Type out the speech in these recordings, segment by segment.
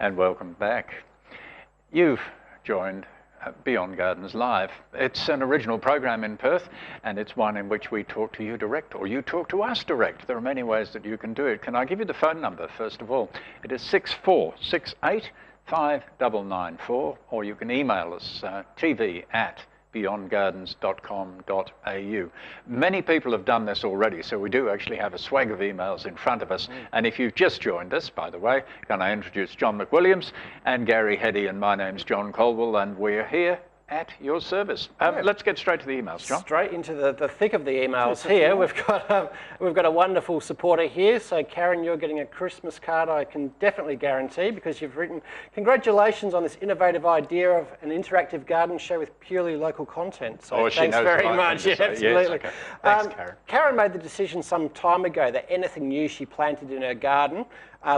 and welcome back. You've joined Beyond Gardens Live. It's an original program in Perth, and it's one in which we talk to you direct, or you talk to us direct. There are many ways that you can do it. Can I give you the phone number, first of all? It is 6468 5994, or you can email us, tv@beyondgardens.com.au. Many people have done this already, so we do actually have a swag of emails in front of us. And if you've just joined us, by the way, can I introduce John McWilliams and Gary Heddy, and my name's John Colwell, and we're here at your service. Let's get straight to the emails, John. Straight into the thick of the emails here. We've got a wonderful supporter here. So Karen, you're getting a Christmas card, I can definitely guarantee, because you've written, "Congratulations on this innovative idea of an interactive garden show with purely local content." So thanks very much. Yeah, absolutely. Yes, okay. Thanks, Karen. Karen made the decision some time ago that anything new she planted in her garden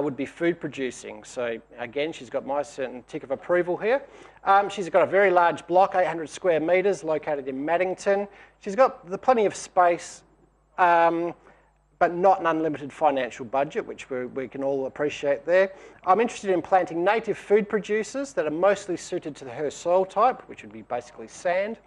would be food producing. So again, she's got my certain tick of approval here. She's got a very large block, 800 square metres, located in Maddington. She's got plenty of space, but not an unlimited financial budget, which we can all appreciate there. I'm interested in planting native food producers that are mostly suited to her soil type, which would be basically sand,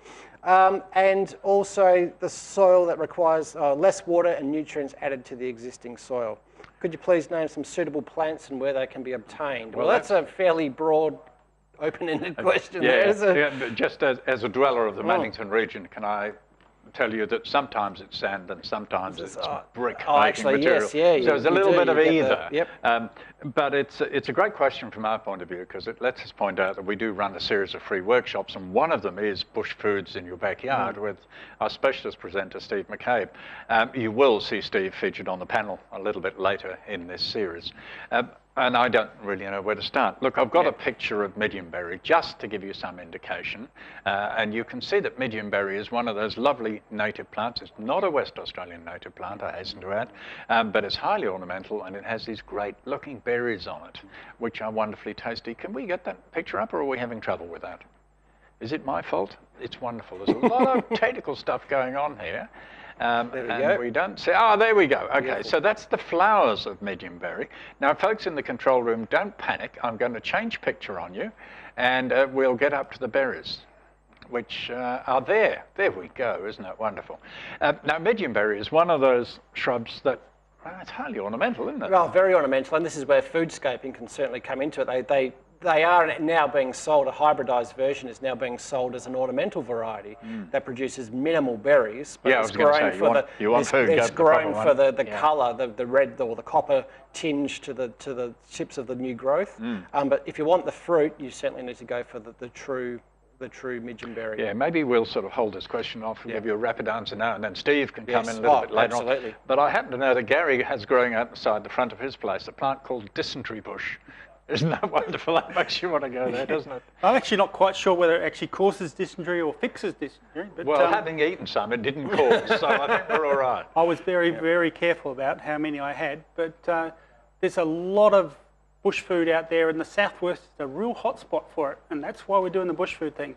and also the soil that requires less water and nutrients added to the existing soil. Could you please name some suitable plants and where they can be obtained? Well, that's a fairly broad, open-ended question. Yeah, just as a dweller of the Maddington region, can I tell you that sometimes it's sand and sometimes it's brick making material. Yes, yeah, so there's a little bit of either. Yep. But it's a great question from our point of view, because it lets us point out that we do run a series of free workshops, and one of them is Bush Foods in Your Backyard with our specialist presenter, Steve McCabe. You will see Steve featured on the panel a little bit later in this series. And I don't really know where to start. Look, I've got a picture of mediumberry just to give you some indication. And you can see that mediumberry is one of those lovely native plants. It's not a West Australian native plant, I hasten to add, but it's highly ornamental, and it has these great looking berries on it, which are wonderfully tasty. Can we get that picture up, or are we having trouble with that? Is it my fault? It's wonderful. There's a lot of technical stuff going on here. We don't see, there we go. Okay, beautiful. So that's the flowers of mediumberry. Now, folks in the control room, don't panic. I'm going to change picture on you, and we'll get up to the berries, which are there. There we go. Isn't that wonderful? Now, mediumberry is one of those shrubs that, it's highly ornamental, isn't it? Well, very ornamental, and this is where foodscaping can certainly come into it. They are now being sold, a hybridised version is now being sold as an ornamental variety that produces minimal berries, but it's grown for the colour, the red or the copper tinge to the tips of the new growth. But if you want the fruit, you certainly need to go for the true mediumberry. Yeah, maybe we'll sort of hold this question off and give you a rapid answer now, and then Steve can come in a little bit later on. But I happen to know that Gary has growing outside the front of his place a plant called dysentery bush. Isn't that wonderful? That makes you want to go there, doesn't it? I'm actually not quite sure whether it actually causes dysentery or fixes dysentery. But, well, having eaten some, it didn't cause, so I think we're all right. I was very careful about how many I had, but there's a lot of bush food out there in the southwest. It's a real hot spot for it, and that's why we're doing the bush food thing.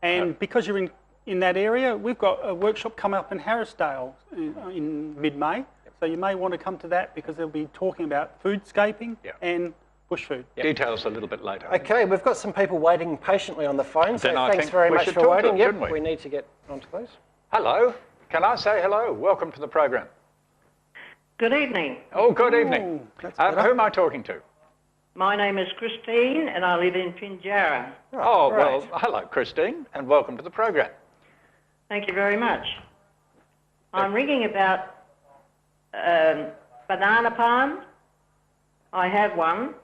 And because you're in that area, we've got a workshop coming up in Harrisdale in mid-May, so you may want to come to that, because they'll be talking about foodscaping and bush food. Details a little bit later. Okay, we've got some people waiting patiently on the phone, so thanks very much for waiting. We need to get onto those. Hello, can I say hello? Welcome to the program. Good evening. Oh, good evening. Who am I talking to? My name is Christine, and I live in Pinjarra. Well, hello, Christine, and welcome to the program. Thank you very much. I'm ringing about banana palm. I have one,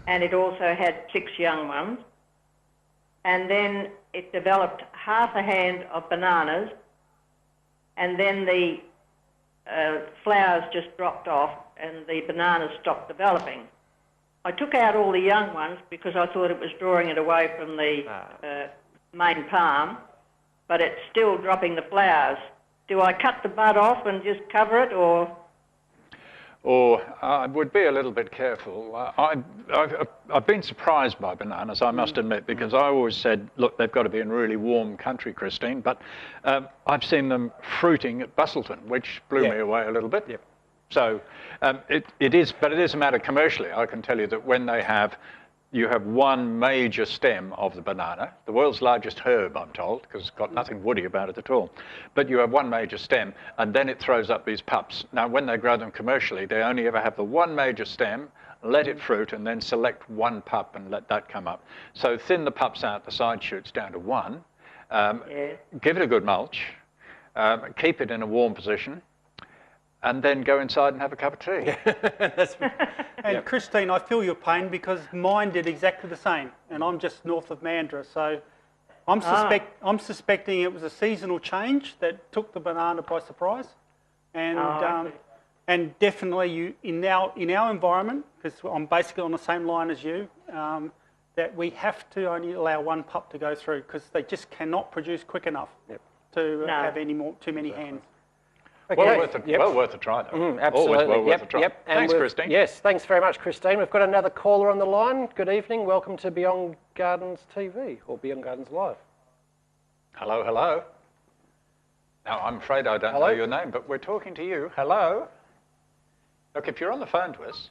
and it also had 6 young ones. And then it developed half a hand of bananas, and then the flowers just dropped off, and the bananas stopped developing. I took out all the young ones because I thought it was drawing it away from the main palm, but it's still dropping the flowers. Do I cut the bud off and just cover it, or...? Or I would be a little bit careful. I've been surprised by bananas, I must admit, because I always said, look, they've got to be in really warm country, Christine, but I've seen them fruiting at Bustleton, which blew me away a little bit. So it is a matter commercially. I can tell you that when they have you have one major stem of the banana, the world's largest herb, I'm told, because it's got nothing woody about it at all. But you have one major stem, and then it throws up these pups. Now, when they grow them commercially, they only ever have the one major stem, let it fruit, and then select one pup and let that come up. So thin the pups out, the side shoots down to one. Give it a good mulch. Keep it in a warm position. And then go inside and have a cup of tea. And Christine, I feel your pain because mine did exactly the same, and I'm just north of Mandurah, so I'm suspecting it was a seasonal change that took the banana by surprise, and definitely in our environment, because I'm basically on the same line as you, that we have to only allow one pup to go through because they just cannot produce quick enough to have too many hands. Okay. Well worth a try, though. Absolutely. Always well worth a try. Yep. Thanks, Christine. Yes, thanks very much, Christine. We've got another caller on the line. Good evening. Welcome to Beyond Gardens TV, or Beyond Gardens Live. Hello, hello. Now, I'm afraid I don't know your name, but we're talking to you. Hello. Look, if you're on the phone to us,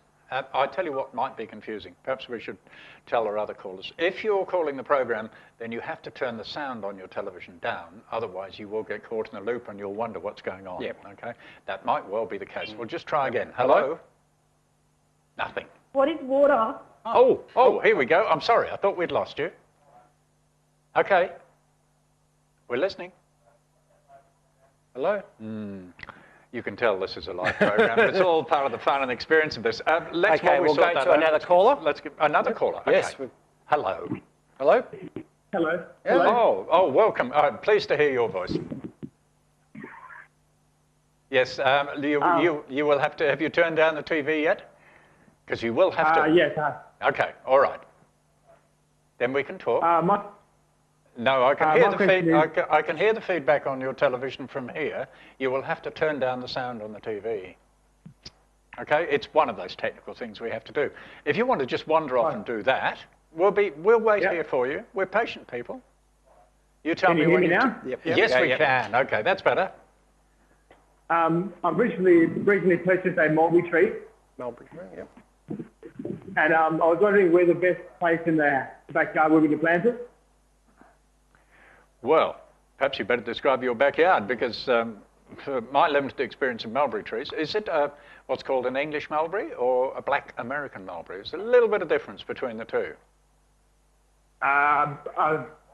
I tell you what might be confusing. Perhaps we should tell our other callers. If you're calling the program, then you have to turn the sound on your television down. Otherwise, you will get caught in a loop and you'll wonder what's going on. Yep. Okay? That might well be the case. We'll just try again. Hello? Nothing. What is water? Oh, here we go. I'm sorry. I thought we'd lost you. Okay. We're listening. Hello? You can tell this is a live program. It's all part of the fun and experience of this. We'll go to another caller. Let's get another caller. Okay. Yes. Hello. Hello? Hello. Hello. Oh, welcome. Pleased to hear your voice. Yes, you will have to, have you turned down the TV yet? Because you will have to. Yes. Okay, all right. Then we can talk. No, I can hear the I can hear the feedback on your television from here. You will have to turn down the sound on the TV. Okay, it's one of those technical things we have to do. If you want to just wander off and do that, we'll wait here for you. We're patient people. You tell me when you now? Yes, we can. Okay, that's better. I've recently purchased a mulberry tree. Mulberry tree, yep. And I was wondering where the best place in the backyard where we can plant it. Well, perhaps you better describe your backyard because for my limited experience in mulberry trees, is it what's called an English mulberry or a black American mulberry? There's a little bit of difference between the two. I'm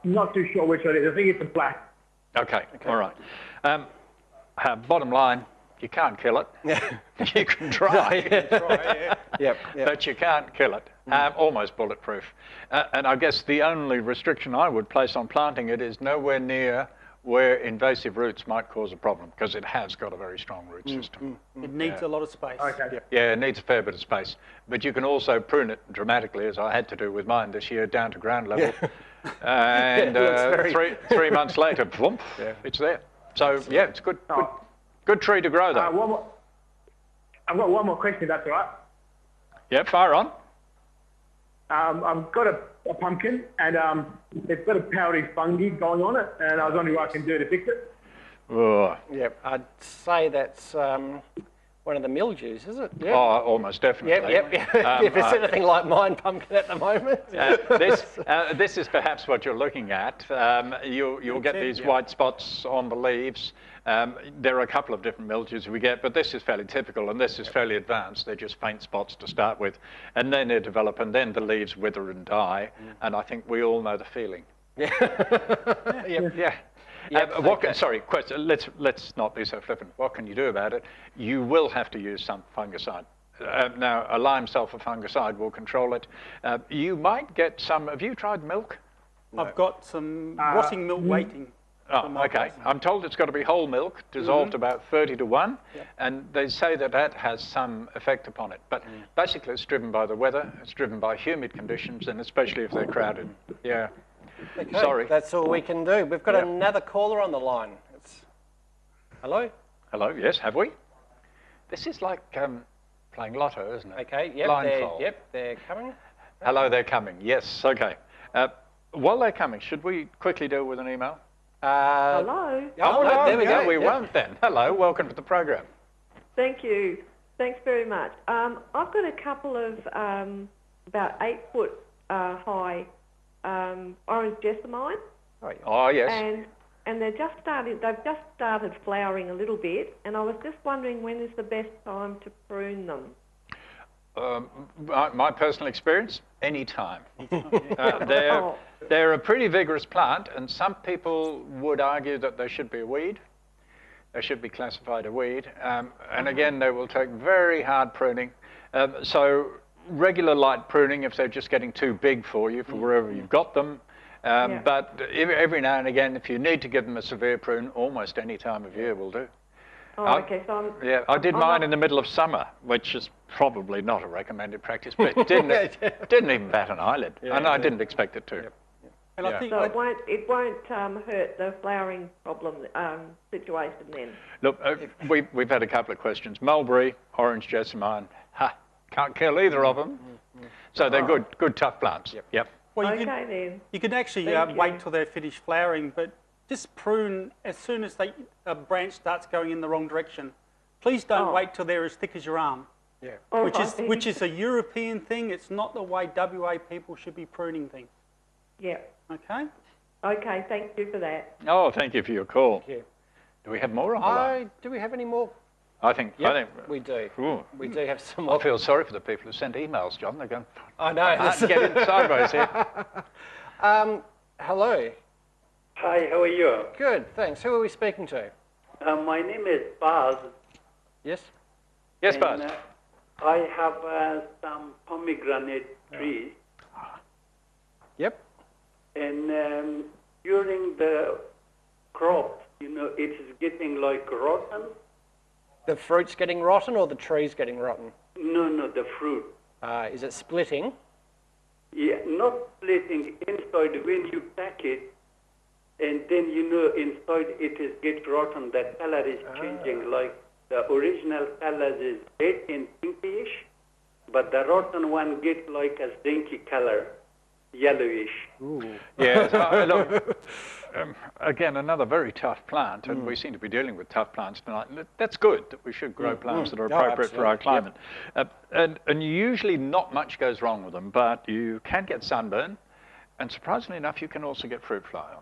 not too sure which one it is. I think it's a black. Okay. All right. Bottom line, you can't kill it. You can try. But you can't kill it. Almost bulletproof. And I guess the only restriction I would place on planting it is nowhere near where invasive roots might cause a problem, because it has got a very strong root system. It needs a lot of space. Okay. Yeah, it needs a fair bit of space. But you can also prune it dramatically, as I had to do with mine this year, down to ground level. And 3 months later, boom, it's there. So, yeah, it's good tree to grow, though. I've got one more question, if that's all right. Yeah, fire on. I've got a pumpkin, and it's got a powdery fungi going on it, and I was wondering what I can do to fix it. Oh. Yep, I'd say that's one of the mildews, is it? Yep. Oh, almost definitely. Yep. If it's anything like mine pumpkin at the moment. This is perhaps what you're looking at. You'll get these white spots on the leaves. There are a couple of different mildews we get, but this is fairly typical, and this is fairly advanced. They're just faint spots to start with, and then they develop, and then the leaves wither and die, and I think we all know the feeling. Sorry, question. Let's not be so flippant. What can you do about it? You will have to use some fungicide. Now, a lime sulfur fungicide will control it. You might get some. Have you tried milk? I've got some rotting milk waiting. Oh, okay. I'm told it's got to be whole milk, dissolved about 30 to 1, and they say that has some effect upon it. But basically, it's driven by the weather, it's driven by humid conditions, and especially if they're crowded. Yeah. Okay, sorry. That's all we can do. We've got another caller on the line. Hello? Hello, yes, have we? This is like playing lotto, isn't it? Okay, they're coming. Hello, they're coming. Yes, okay. While they're coming, should we quickly deal with an email? Hello. Oh, there we go. We won't then. Hello, welcome to the program. Thank you. Thanks very much. I've got a couple of about 8-foot high orange jessamine, Oh, yeah. Oh, yes. and they've just started flowering a little bit, and I was just wondering when is the best time to prune them? My personal experience, any time. They're a pretty vigorous plant, and some people would argue that they should be a weed. They should be classified a weed. And again, they will take very hard pruning. So regular light pruning if they're just getting too big for you, for wherever you've got them. But every now and again, if you need to give them a severe prune, almost any time of year will do. Oh, okay, so I did mine in the middle of summer, which is probably not a recommended practice, but it didn't even bat an eyelid, and I didn't expect it to. Yep. And I think so it won't hurt the flowering problem situation then. Look, we've had a couple of questions. Mulberry, orange jessamine, can't kill either of them. So they're good tough plants. Yep. well, Then. you can actually Thank wait you. till they're finished flowering, but just prune as soon as a branch starts going in the wrong direction. Please don't wait till they're as thick as your arm, Yeah. All which right. is a European thing. It's not the way WA people should be pruning things. Yeah. Okay. Okay, thank you for that. Oh, thank you for your call. Thank you. Do we have more on the line? Do we have any more? I think We do. Ooh. We do have some I more. feel sorry for the people who send emails, John. They're going, I know. get in sideways here. Hello. Hi, how are you? Good, thanks. Who are we speaking to? My name is Baz. Yes? Yes, and, Buzz. I have some pomegranate trees, Yep. and during the crop, it is getting like rotten. The fruit's getting rotten or the tree's getting rotten? No, the fruit. Is it splitting? Yeah, not splitting inside when you pack it, and then inside it is get rotten. The color is changing. Like the original color is red and pinkish, but the rotten one get like a zinky color, yellowish. Yeah, look, again, another very tough plant, and we seem to be dealing with tough plants tonight. That's good that we should grow plants that are appropriate for our climate. And usually not much goes wrong with them, but you can get sunburn, and surprisingly enough, you can also get fruit fly on them.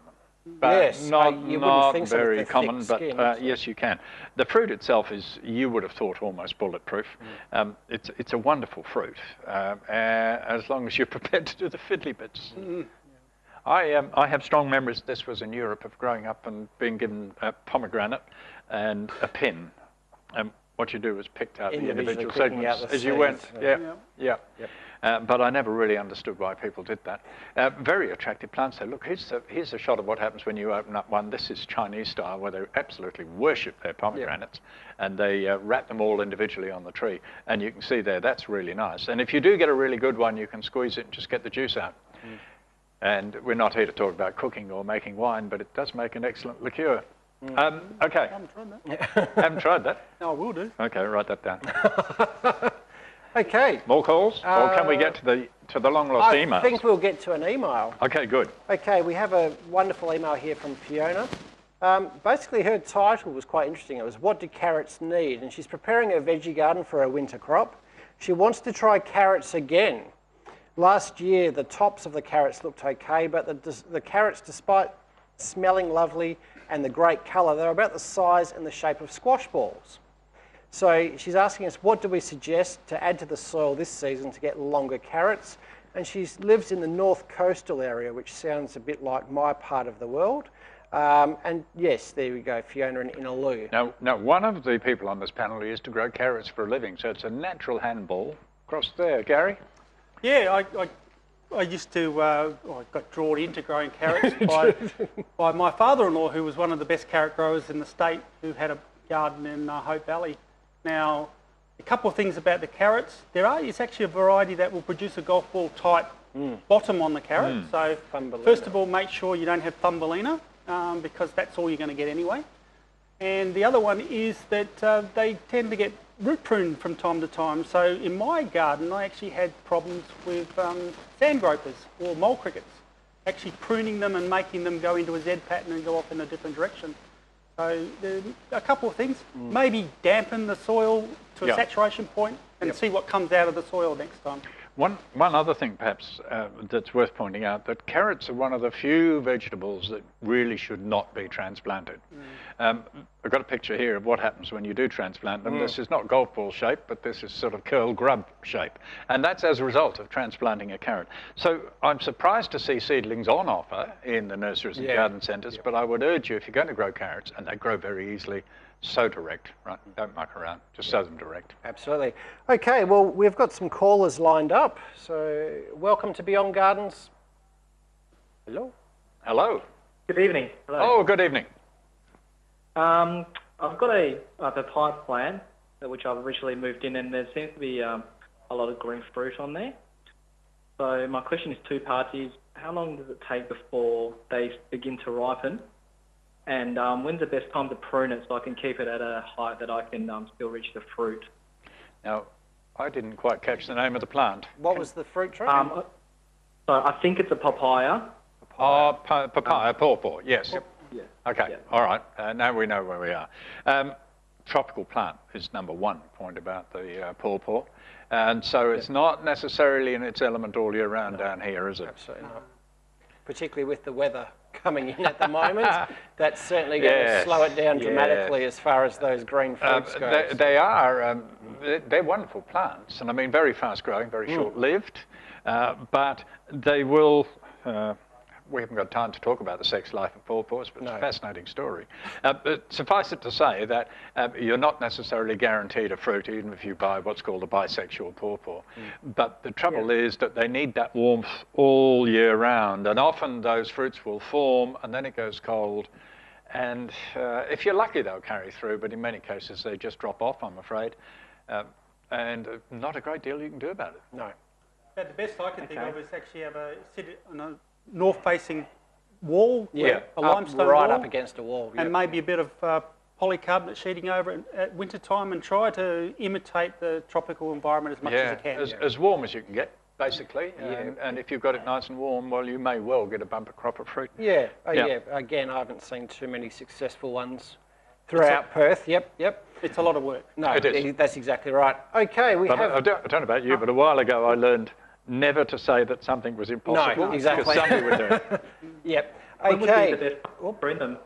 But Yes, you wouldn't think so with very the thick common, skin, but so- yes, you can. The fruit itself is, you would have thought, almost bulletproof. It's a wonderful fruit, as long as you're prepared to do the fiddly bits. I have strong memories, this was in Europe, of growing up and being given a pomegranate and a pin. And what you do is picked out the individual picking out segments the as you went. seeds, But I never really understood why people did that. Very attractive plants. So look, here's a shot of what happens when you open up one. This is Chinese style, where they absolutely worship their pomegranates, and they wrap them all individually on the tree. And you can see there, that's really nice. And if you do get a really good one, you can squeeze it and just get the juice out. And we're not here to talk about cooking or making wine, but it does make an excellent liqueur. Okay. I haven't tried that. Haven't tried that? No, I will do. Okay, write that down. Okay. More calls? Or can we get to the long lost emails? I think we'll get to an email. Okay, good. Okay, we have a wonderful email here from Fiona. Basically, her title was quite interesting. It was, "What do carrots need?" And she's preparing her veggie garden for her winter crop. She wants to try carrots again. Last year, the tops of the carrots looked okay, but the carrots, despite smelling lovely and the great colour, they're about the size and the shape of squash balls. So she's asking us, what do we suggest to add to the soil this season to get longer carrots? And she lives in the north coastal area, which sounds a bit like my part of the world. And yes, there we go, Fiona in Inaloo. Now, one of the people on this panel used to grow carrots for a living, so it's a natural handball. Across there, Gary? Yeah, I used to, I got drawn into growing carrots by my father-in-law, who was one of the best carrot growers in the state, who had a garden in Hope Valley. Now, a couple of things about the carrots. It's actually a variety that will produce a golf ball type bottom on the carrot. So first of all, make sure you don't have Thumbelina, because that's all you're going to get anyway. And the other one is that they tend to get root pruned from time to time. So in my garden, I actually had problems with sand gropers or mole crickets, actually pruning them and making them go into a Z pattern and go off in a different direction. So a couple of things, maybe dampen the soil to a saturation point and see what comes out of the soil next time. One other thing perhaps that's worth pointing out, that carrots are one of the few vegetables that really should not be transplanted. I've got a picture here of what happens when you do transplant them. This is not golf ball shape, but this is sort of curl grub shape. And that's as a result of transplanting a carrot. So I'm surprised to see seedlings on offer in the nurseries and garden centres, but I would urge you, if you're going to grow carrots, and they grow very easily, sow direct, right? Don't muck around, just sow them direct. Absolutely. Okay, well, we've got some callers lined up. So welcome to Beyond Gardens. Hello. Hello. Good evening. Hello. Oh, good evening. I've got a papaya plant which I've originally moved in, and there seems to be a lot of green fruit on there. So my question is two parties. How long does it take before they begin to ripen? And when's the best time to prune it so I can keep it at a height that I can still reach the fruit? Now, I didn't quite catch the name of the plant. What was the fruit tree? So I think it's a papaya. Oh, papaya, pawpaw, yes. Yeah. Okay, Yeah. all right. Now we know where we are. Tropical plant is number one point about the pawpaw. And so it's not necessarily in its element all year round down here, is it? Absolutely not. Particularly with the weather coming in at the moment, that's certainly going to slow it down dramatically as far as those green fruits go. They are, they're wonderful plants, and I mean very fast growing, very short-lived, but they will, we haven't got time to talk about the sex life of pawpaws, but it's a fascinating story. But suffice it to say that you're not necessarily guaranteed a fruit, even if you buy what's called a bisexual pawpaw. But the trouble is that they need that warmth all year round, and often those fruits will form, and then it goes cold. And if you're lucky, they'll carry through, but in many cases they just drop off, I'm afraid. And not a great deal you can do about it. No. But the best I can think of is actually have sit on a north-facing wall, a limestone right wall, up against a wall, and maybe a bit of polycarbonate sheeting over it at winter time, and try to imitate the tropical environment as much as you can. As warm as you can get, basically. And if you've got it nice and warm, well, you may well get a bumper crop of fruit. Yeah. Again, I haven't seen too many successful ones throughout Perth. Yep. It's a lot of work. No, that's exactly right. Okay, I don't know about you, but a while ago I learned never to say that something was impossible. No, exactly. Because somebody would do it. Yep. When would be Okay. the best time to prune them?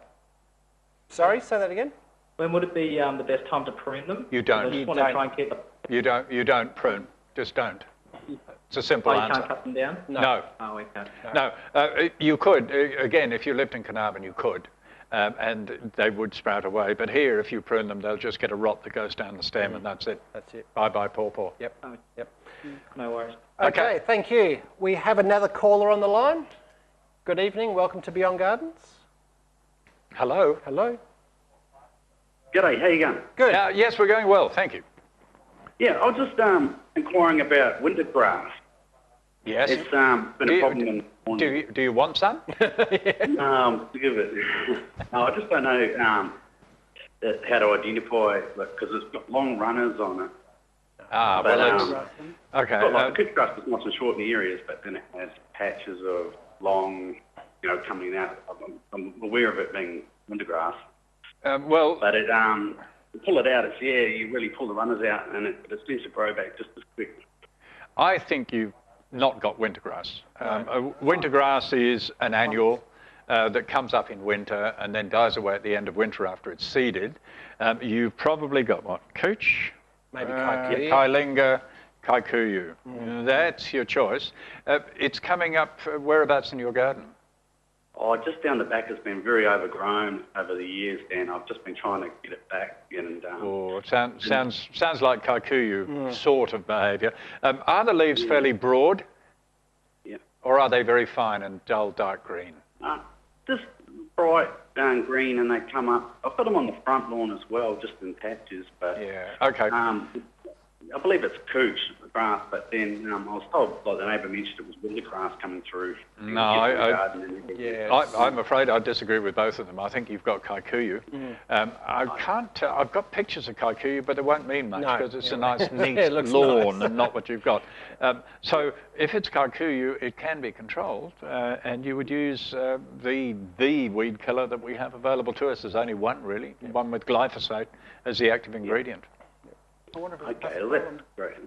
Sorry, say that again. When would it be the best time to prune them? You don't. I just want to try and keep them. You don't prune. Just don't. It's a simple You answer. can't cut them down? No. Oh, okay. No. You could. Again, if you lived in Carnarvon, you could. And they would sprout away. But here, if you prune them, they'll just get a rot that goes down the stem, and that's it. That's it. Bye-bye, pawpaw. Yep. No worries. Okay, thank you. We have another caller on the line. Good evening. Welcome to Beyond Gardens. Hello. Hello. G'day, how you going? Good. Yes, we're going well, thank you. Yeah, I was just inquiring about winter grass. Yes. It's been a problem in... Do you want some? Give it. No, I just don't know how to identify it, because it's got long runners on it. Okay. Okay. Like pitch grass is nice and short in the areas, but then it has patches of long, coming out. I'm aware of it being winter grass. But it, to pull it out, you really pull the runners out, and it seems to grow back just as quick. I think you've not got wintergrass. Wintergrass is an annual that comes up in winter and then dies away at the end of winter after it's seeded. You've probably got what? Couch? Maybe Kikuyu. Kailinga, Kikuyu. That's your choice. It's coming up whereabouts in your garden? Oh, just down the back has been very overgrown over the years, Dan. I've just been trying to get it back. Sounds like Kikuyu sort of behaviour. Are the leaves fairly broad? Yeah. Or are they very fine and dull dark green? Just bright green, and they come up. I've got them on the front lawn as well, just in patches. But okay. I believe it's couch grass, but then I was told, like the neighbour mentioned, it was winter grass coming through. No, I'm afraid I disagree with both of them. I think you've got Kikuyu. I've got pictures of Kikuyu, but it won't mean much because it's a nice, neat lawn and not what you've got. So if it's Kikuyu, it can be controlled, and you would use the weed killer that we have available to us. There's only one, really, one with glyphosate as the active ingredient. Okay, that's great.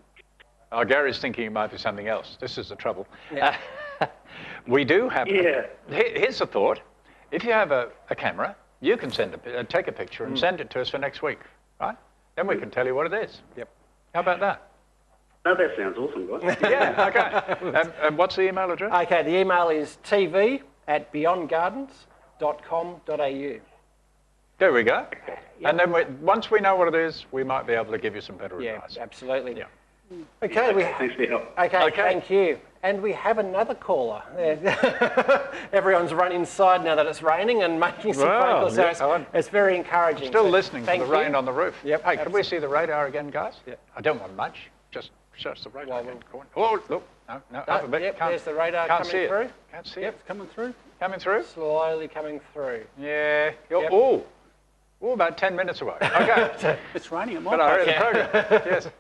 Oh, Gary's thinking it might be something else. This is the trouble. Yeah. We do have... Yeah. Here's a thought. If you have a camera, you can take a picture and send it to us for next week, right? Then we can tell you what it is. Yep. How about that? Oh, that sounds awesome, guys. Yeah, okay. And what's the email address? Okay, the email is tv@beyondgardens.com.au. There we go. Yep. And then once we know what it is, we might be able to give you some better advice. Yeah, absolutely. Yeah. Okay. Thanks for your help. Okay, thank you. And we have another caller. Everyone's run inside now that it's raining and making some phone calls, so it's very encouraging. Still listening to the rain on the roof. Yep. Hey, could we see the radar again, guys? Yeah. I don't want much. Just the radar again. Oh, look. No, up a bit. Yep, there's the radar coming through. Can't see Yep, it. Coming through. Coming through? Slowly coming through. Yeah. Yep. Oh, about 10 minutes away. Okay. It's raining at my But I heard place. the program. Yes.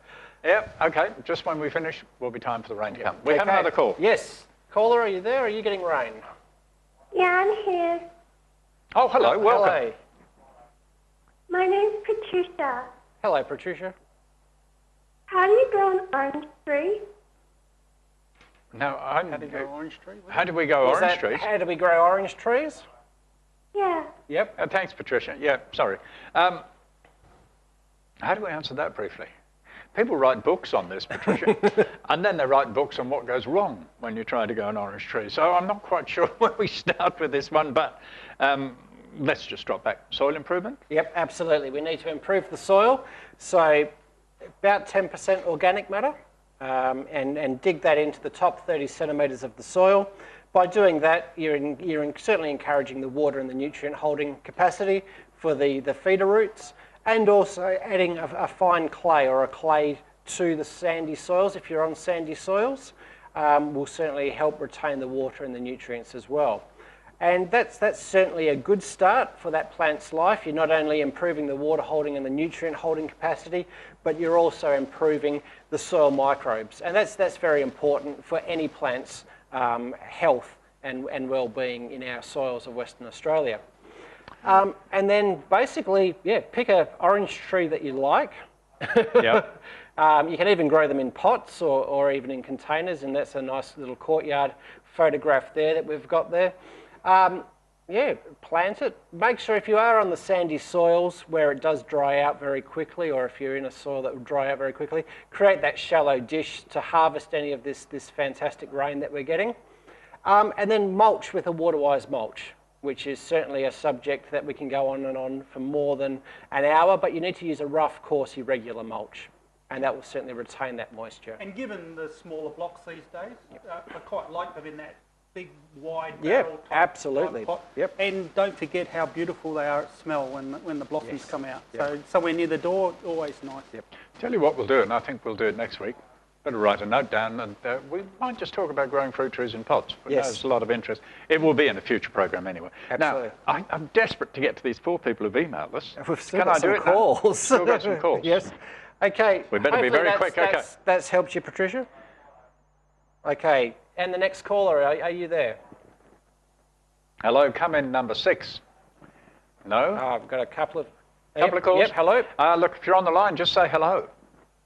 Yep, okay. Just when we finish, will be time for the rain to come. We have another call. Yes. Caller, are you there? Or are you getting rain? Yeah, I'm here. Oh, hello. Welcome. Hello. My name's Patricia. Hello, Patricia. How do you grow an orange tree? No, How do you go orange tree? How do we go orange trees? How do we grow orange trees? Yeah. Yep. Thanks, Patricia. Yeah, sorry. How do we answer that briefly? People write books on this, Patricia, and then they write books on what goes wrong when you try to grow an orange tree. So I'm not quite sure where we start with this one, but let's just drop back. Soil improvement? Yep, absolutely. We need to improve the soil. So about 10% organic matter, and dig that into the top 30 centimetres of the soil. By doing that, you're certainly encouraging the water and the nutrient holding capacity for the feeder roots, and also adding a fine clay or a clay to the sandy soils, if you're on sandy soils, will certainly help retain the water and the nutrients as well. And that's certainly a good start for that plant's life. You're not only improving the water holding and the nutrient holding capacity, but you're also improving the soil microbes. And that's very important for any plant's health and well-being in our soils of Western Australia. And then basically, pick an orange tree that you like. Yep. You can even grow them in pots or even in containers, and that's a nice little courtyard photograph there that we've got there. Plant it. Make sure if you are on the sandy soils where it does dry out very quickly, or if you're in a soil that will dry out very quickly, create that shallow dish to harvest any of this fantastic rain that we're getting. And then mulch with a water-wise mulch, which is certainly a subject that we can go on and on for more than an hour, but you need to use a rough, coarse, irregular mulch, and that will certainly retain that moisture. And given the smaller blocks these days, I quite like them in that big, wide barrel type absolutely. pot. Yep. And don't forget how beautiful they are at smell when the blossoms come out. So somewhere near the door, always nice. Yep. Tell you what we'll do, and I think we'll do it next week. Better write a note down, and we might just talk about growing fruit trees in pots. There's a lot of interest. It will be in a future program anyway. Absolutely. Now, I'm desperate to get to these poor people who've emailed us. We've still got some calls. Still got some calls. Yes. Okay. We better be very quick. Okay. That's helped you, Patricia. Okay. And the next caller, are you there? Hello, come in number 6. No? I've got a couple of calls? Yep, hello. Look, if you're on the line, just say hello.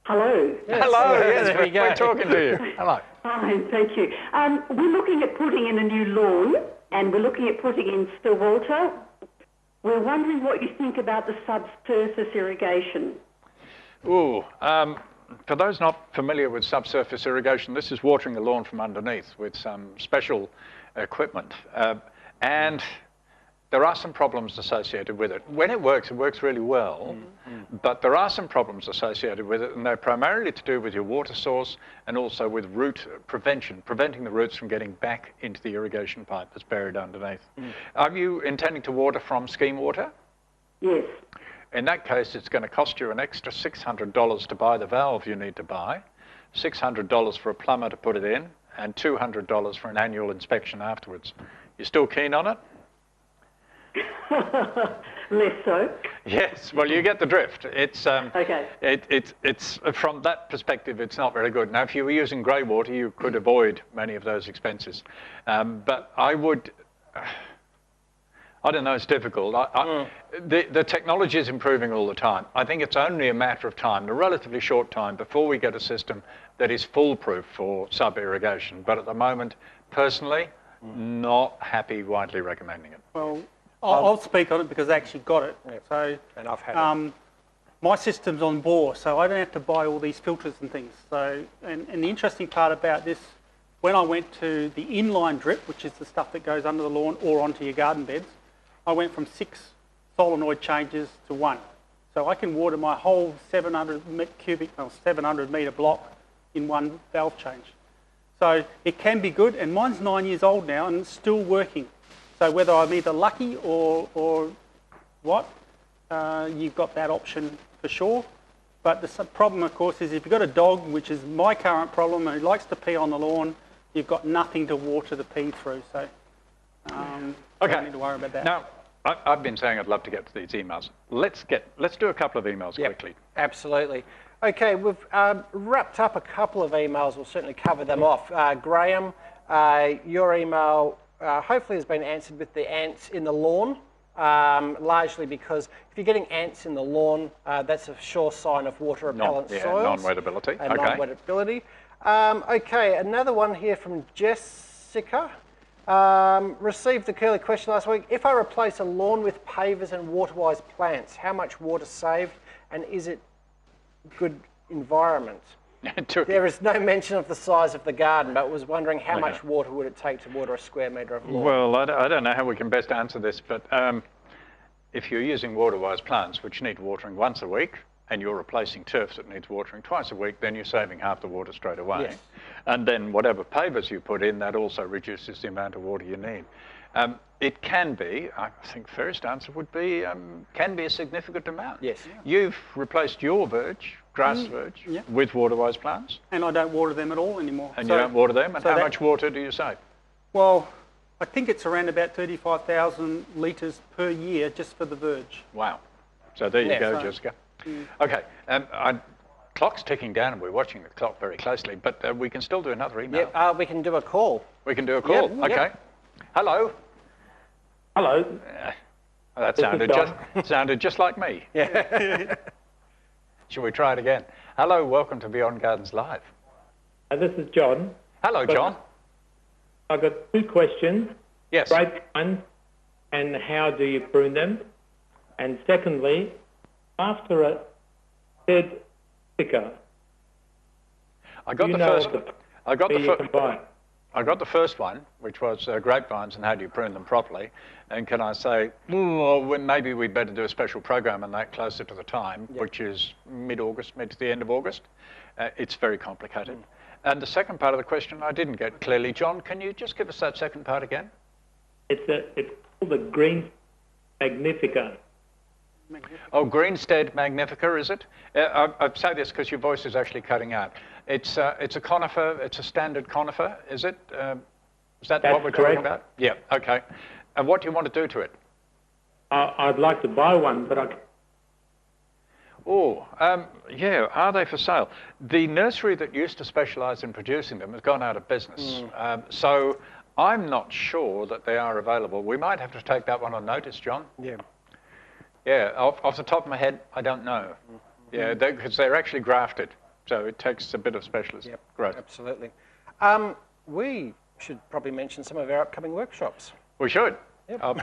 Hello. Yes. Hello, yes, there we go. we're talking to you. Hello. Fine, thank you. We're looking at putting in a new lawn, and we're looking at putting in still water. We're wondering what you think about the subsurface irrigation. Ooh, for those not familiar with subsurface irrigation, this is watering the lawn from underneath with some special equipment. And there are some problems associated with it. When it works really well, but there are some problems associated with it, and they're primarily to do with your water source and also with root prevention, preventing the roots from getting back into the irrigation pipe that's buried underneath. Are you intending to water from scheme water? Yes. In that case, it's going to cost you an extra $600 to buy the valve you need to buy, $600 for a plumber to put it in, and $200 for an annual inspection afterwards. You still keen on it? Less so. Yes, well, you get the drift. It's okay. It's from that perspective, it's not very good. Now, if you were using grey water, you could avoid many of those expenses. But I I don't know, it's difficult. The technology is improving all the time. I think it's only a matter of time, a relatively short time, before we get a system that is foolproof for sub-irrigation. But at the moment, personally, not happy widely recommending it. Well, I'll speak on it because I actually got it. Yep. So, and I've had it. My system's on bore, so I don't have to buy all these filters and things. So, and the interesting part about this, when I went to the inline drip, which is the stuff that goes under the lawn or onto your garden beds, I went from 6 solenoid changes to 1. So I can water my whole 700 metre block in 1 valve change. So it can be good, and mine's 9 years old now and it's still working. So whether I'm either lucky or what, you've got that option for sure. But the problem, of course, is if you've got a dog, which is my current problem, and he likes to pee on the lawn, you've got nothing to water the pee through. So don't need to worry about that. Now, I've been saying I'd love to get to these emails. Let's do a couple of emails quickly. Absolutely. Okay, we've wrapped up a couple of emails. We'll certainly cover them off. Graham, your email hopefully has been answered with the ants in the lawn, largely because if you're getting ants in the lawn, that's a sure sign of water repellent soils. Non-wettability. And non-wettability. Okay, another one here from Jessica. Received the curly question last week. If I replace a lawn with pavers and water-wise plants, how much water saved, and is it good environment? There is no mention of the size of the garden, but was wondering how much water would it take to water a square metre of lawn? Well, I don't know how we can best answer this, but if you're using water-wise plants, which need watering once a week, and you're replacing turf that needs watering twice a week, then you're saving half the water straight away. Yes. And then whatever pavers you put in, that also reduces the amount of water you need. It can be, I think first answer would be, can be a significant amount. Yes. You've replaced your grass verge, with water-wise plants. And I don't water them at all anymore. And you don't water them? And how much water do you save? Well, I think it's around about 35,000 litres per year just for the verge. Wow. So there you go, Jessica. Okay, clock's ticking down and we're watching the clock very closely, but we can still do another email. Yep, we can do a call. We can do a call, okay. Hello. Hello. That sounded just like me. Yeah. Shall we try it again? Hello, welcome to Beyond Gardens Live. This is John. Hello, John. I've got 2 questions. Yes. Grapevines, and how do you prune them? And secondly, after a dead sticker, I got the first one, which was grapevines and how do you prune them properly. And can I say, maybe we'd better do a special program on that closer to the time, which is mid-August, mid to the end of August. It's very complicated. And the second part of the question I didn't get clearly. John, can you just give us that second part again? It's called the Green Magnifica. Oh, Greenstead Magnifica, is it? I say this because your voice is actually cutting out. It's a conifer, it's a standard conifer, is it? Is that what we're talking about? Yeah, okay. And what do you want to do to it? I'd like to buy one, but yeah, are they for sale? The nursery that used to specialise in producing them has gone out of business. So I'm not sure that they are available. We might have to take that one on notice, John. Yeah. Yeah, off the top of my head, I don't know. Yeah, because they're actually grafted, so it takes a bit of specialist growth. Absolutely. We should probably mention some of our upcoming workshops. We should. Yep. I'll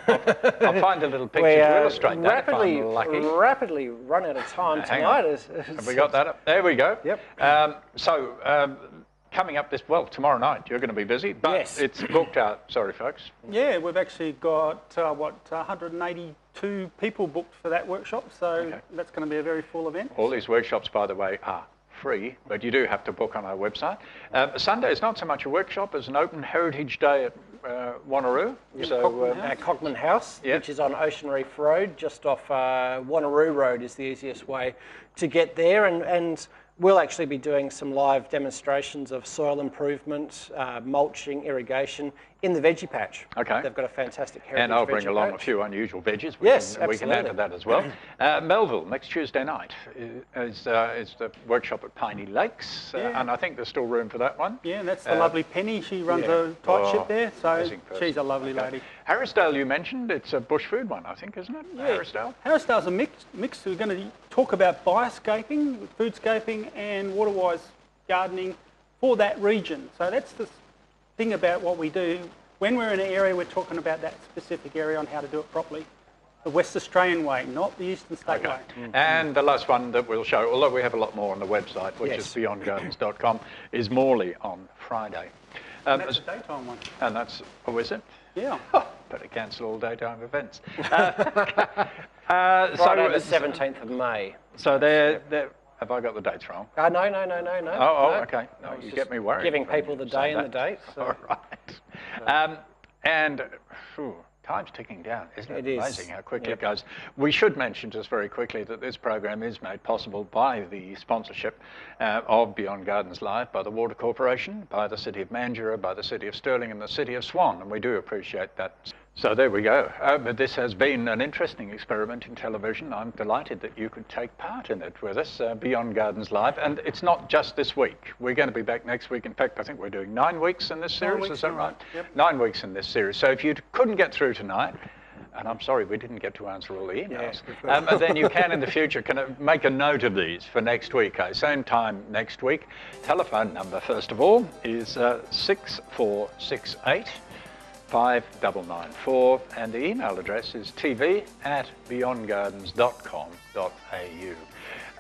find a little picture to illustrate that if I'm lucky. Rapidly run out of time tonight. Have we got that up? There we go. Yep. Coming up tomorrow night, you're going to be busy, but it's booked out. Sorry, folks. Yeah, we've actually got, 182 people booked for that workshop, so that's going to be a very full event. All these workshops, by the way, are free, but you do have to book on our website. Sunday is not so much a workshop as an open heritage day at Wanneroo. At Cogman House, which is on Ocean Reef Road, just off Wanneroo Road is the easiest way to get there, and we'll actually be doing some live demonstrations of soil improvement, mulching, irrigation in the veggie patch. Okay. They've got a fantastic heritage And I'll bring veggie along patch. a few unusual veggies. We can add to that as well. Melville, next Tuesday night is the workshop at Piney Lakes, and I think there's still room for that one. Yeah, and that's the lovely Penny. She runs a tight ship there, so she's a lovely lady. Harrisdale, you mentioned, it's a bush food one, I think, isn't it? Yeah. Harrisdale? Harrisdale's a mix. We're going to talk about bioscaping, foodscaping, and water-wise gardening for that region. So that's the thing about what we do. When we're in an area, we're talking about that specific area on how to do it properly. The West Australian way, not the Eastern State way. And the last one that we'll show, although we have a lot more on the website, which is beyondgardens.com, is Morley on Friday. And that's a daytime one. And that's, is it? Yeah. Better cancel all daytime events. Friday the 17th of May. So they're have I got the dates wrong? No. Okay. No, you get me worried. Giving people the day and the date. So. All right. And time's ticking down, isn't it? It Amazing is. how quickly it goes. We should mention just very quickly that this program is made possible by the sponsorship of Beyond Gardens Live, by the Water Corporation, by the City of Mandurah, by the City of Stirling and the City of Swan, and we do appreciate that. So there we go. But this has been an interesting experiment in television. I'm delighted that you could take part in it with us, Beyond Gardens Live. And it's not just this week. We're going to be back next week. In fact, I think we're doing 9 weeks in this series. Is that right? Yep. 9 weeks in this series. So if you couldn't get through tonight, and I'm sorry we didn't get to answer all the emails, then you can in the future make a note of these for next week. Same time next week. Telephone number, first of all, is 6468 5994, and the email address is tv@beyondgardens.com.au.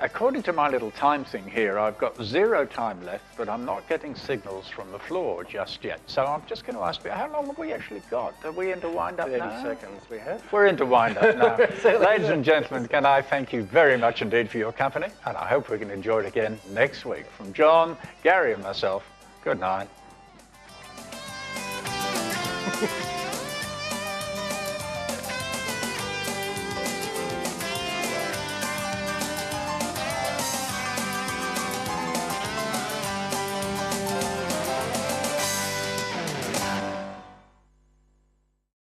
According to my little time thing here, I've got 0 time left, but I'm not getting signals from the floor just yet. So I'm just going to ask you, how long have we actually got? Are we into wind-up now? 30 seconds we have. We're into wind-up now. Ladies and gentlemen, can I thank you very much indeed for your company, and I hope we can enjoy it again next week. From John, Gary and myself, good night.